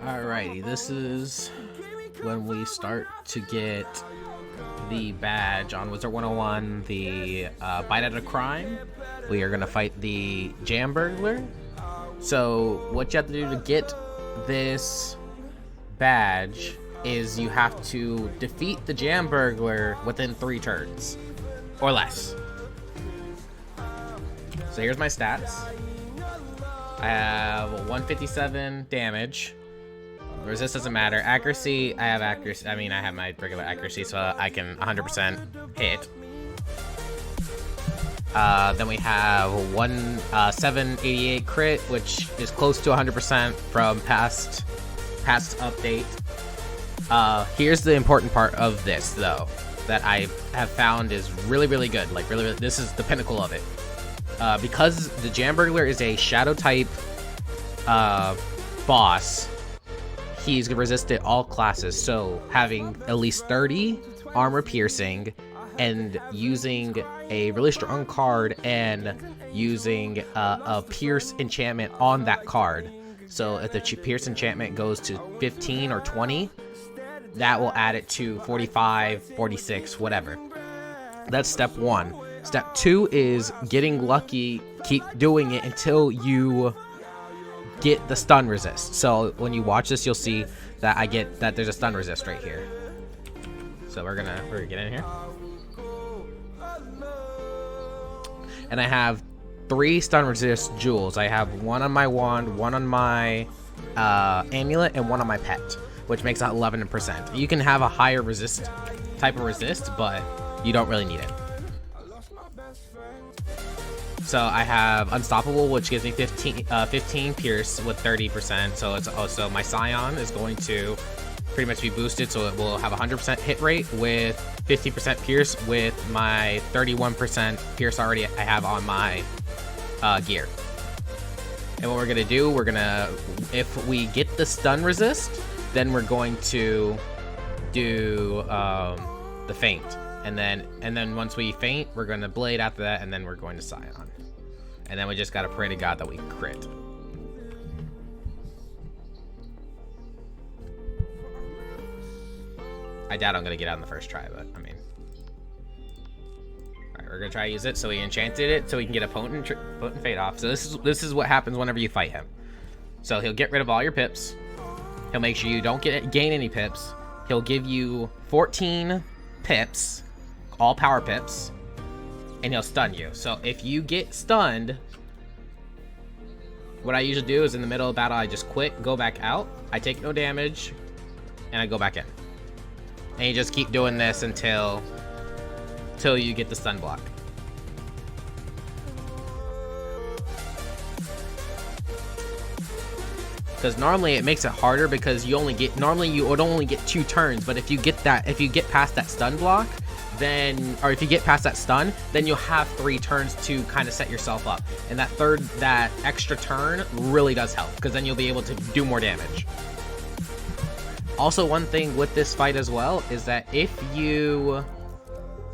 Alrighty, this is when we start to get the badge on Wizard101, the Bite Out of Crime. We are going to fight the Jamburglar. So what you have to do to get this badge is you have to defeat the Jamburglar within 3 turns or less. So here's my stats. I have 157 damage. Resist doesn't matter. Accuracy, I have accuracy. I mean, I have my regular accuracy, so I can 100% hit. Then we have 788 crit, which is close to 100% from past update. Here's the important part of this, though, that I have found is really, really good. Like, really, this is the pinnacle of it. Because the Jamburglar is a shadow type boss, he's resistant all classes. So having at least 30 armor piercing and using a really strong card and using a pierce enchantment on that card. So if the pierce enchantment goes to 15 or 20, that will add it to 45, 46, whatever. That's step 1. Step 2 is getting lucky. Keep doing it until you get the stun resist. So when you watch this, you'll see that there's a stun resist right here. So we're gonna get in here, and I have 3 stun resist jewels. I have 1 on my wand, 1 on my amulet, and 1 on my pet, which makes it 11%. You can have a higher type of resist, but you don't really need it. So I have Unstoppable, which gives me 15 pierce with 30%. So it's also my Scion is going to pretty much be boosted, so it will have 100% hit rate with 50% pierce with my 31% pierce already I have on my gear. And what we're gonna do, if we get the stun resist, then we're going to do the feint. And then once we feint, we're going to blade after that, and then we're going to Scion. And then we just got to pray to God that we crit. I doubt I'm going to get out in the first try, but I mean. Alright, we're going to try to use it. So we enchanted it so we can get a potent fade off. So this is what happens whenever you fight him. So he'll get rid of all your pips. He'll make sure you don't gain any pips. He'll give you 14 pips. All power pips, and he'll stun you. So if you get stunned, what I usually do is in the middle of battle, I just quit, go back out, I take no damage, and I go back in. And you just keep doing this until you get the stun block. Because normally it makes it harder because normally you would only get 2 turns, but if you get past that stun block, or if you get past that stun, then you'll have 3 turns to kind of set yourself up. And that extra turn really does help, because then you'll be able to do more damage. Also, one thing with this fight as well is that if you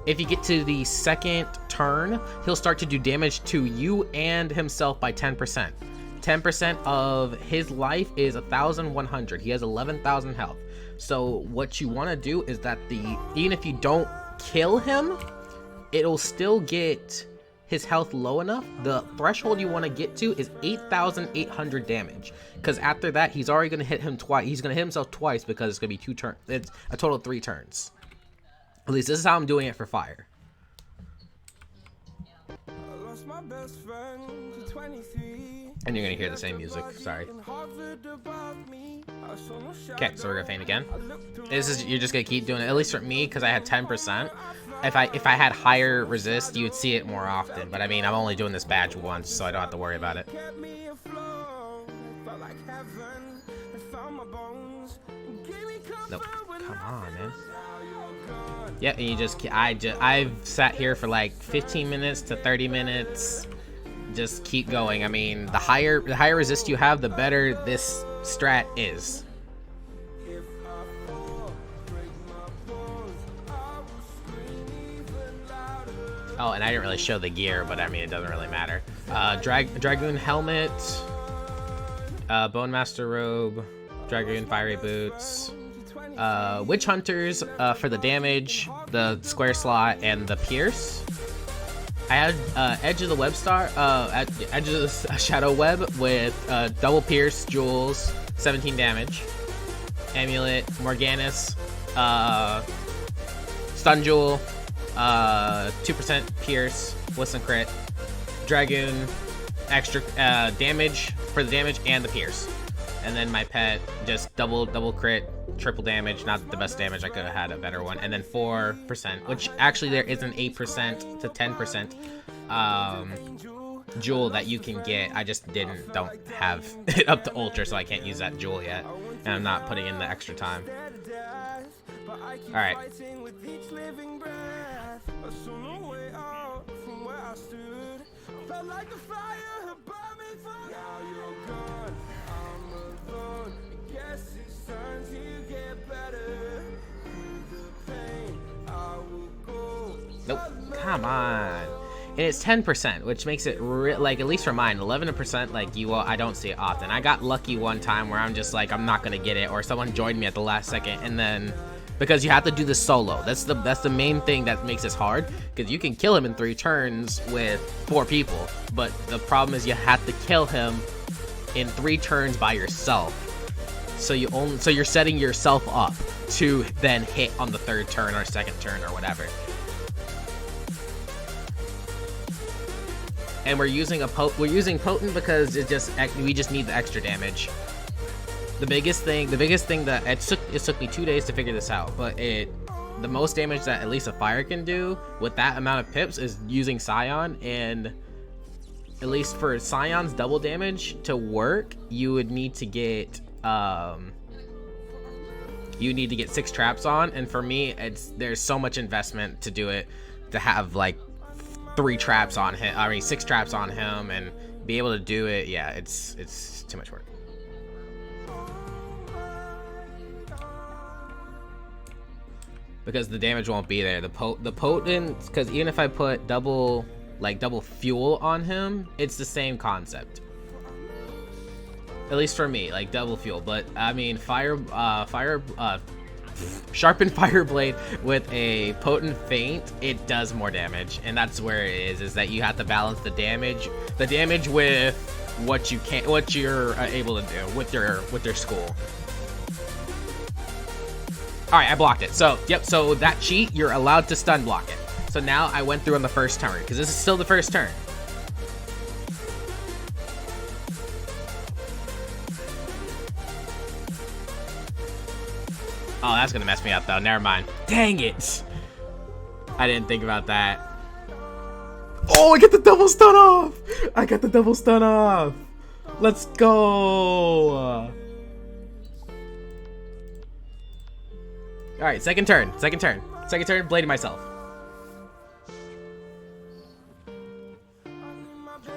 get to the 2nd turn, he'll start to do damage to you and himself by 10%. 10% of his life is 1,100. He has 11,000 health. So what you want to do is that even if you don't kill him, it'll still get his health low enough. The threshold you want to get to is 8,800 damage, because after that he's already going to hit him twice. He's going to hit himself twice because it's going to be 2 turns. It's a total of 3 turns. At least this is how I'm doing it for fire. And you're gonna hear the same music, sorry. Okay, so we're gonna feint again. You're just gonna keep doing it, at least for me, because I had 10%. If I had higher resist, you would see it more often. But I mean, I'm only doing this badge once, so I don't have to worry about it. Nope. Come on, man. Yeah, and you just, I've sat here for like 15 minutes to 30 minutes. Just keep going. I mean, the higher resist you have, the better this strat is. Oh, and I didn't really show the gear, but I mean, it doesn't really matter. Dragoon helmet. Bone Master Robe, Dragoon Fiery Boots, Witch Hunters for the damage, the square slot, and the pierce. I had Edge of the Web Star, Edge of the Shadow Web with double pierce, jewels, 17 damage, Amulet, Morganus, Stun Jewel, 2% pierce, listen crit, Dragoon, extra damage for the damage and the pierce, and then my pet just double crit, triple damage. Not the best damage, I could have had a better one, and then 4%, which actually there is an 8% to 10% jewel that you can get. I just don't have it up to ultra, so I can't use that jewel yet, and I'm not putting in the extra time. All right. Nope, come on. And it's 10%, which makes it like, at least for mine, 11%, like I don't see it often. I got lucky one time where I'm just like, I'm not gonna get it, or someone joined me at the last second, and then because you have to do this solo. That's the main thing that makes this hard, because you can kill him in 3 turns with 4 people, but the problem is you have to kill him in 3 turns by yourself. So you're setting yourself up to then hit on the 3rd turn or 2nd turn or whatever. And we're using potent because we just need the extra damage. The biggest thing that it took me 2 days to figure this out, but the most damage that at least a fire can do with that amount of pips is using Scion, and at least for Scion's double damage to work, you would need to get 6 traps on, and for me there's so much investment to do it, to have like 3 traps on him, I mean 6 traps on him, and be able to do it. Yeah, it's too much work. Because the damage won't be there. The potent, because even if I put double fuel on him, it's the same concept. At least for me, like double fuel. But I mean, sharpened fire blade with a potent feint, it does more damage, and that's where it is that you have to balance the damage with what you're able to do with your school. All right, I blocked it. So yep, so that cheat, you're allowed to stun block it. So now I went through on the first turn, because this is still the first turn. Oh, that's gonna mess me up though. Never mind. Dang it! I didn't think about that. Oh, I get the double stun off! I got the double stun off! Let's go! Alright, second turn, blading myself.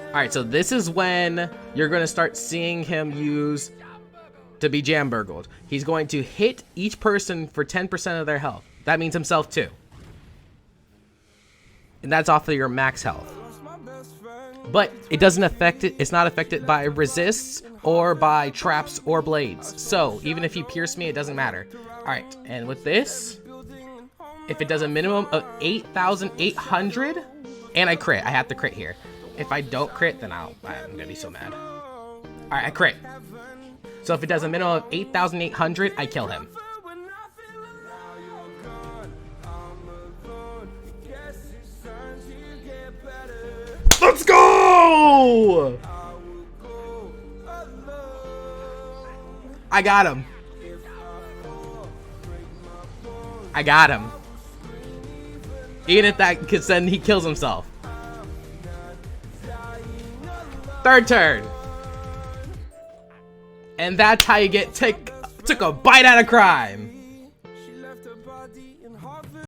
Alright, so this is when you're gonna start seeing him use to be Jamburgled. He's going to hit each person for 10% of their health. That means himself too. And that's off of your max health. But it doesn't affect it. It's not affected by resists or by traps or blades. So even if you pierce me, it doesn't matter. All right, and with this, if it does a minimum of 8,800, and I crit, I have to crit here. If I don't crit, then I'm gonna be so mad. All right, I crit. So if it does a minimum of 8,800, I kill him. Let's go! I got him. I got him. Even if that, because then he kills himself. Third turn. And that's how you took a bite out of crime.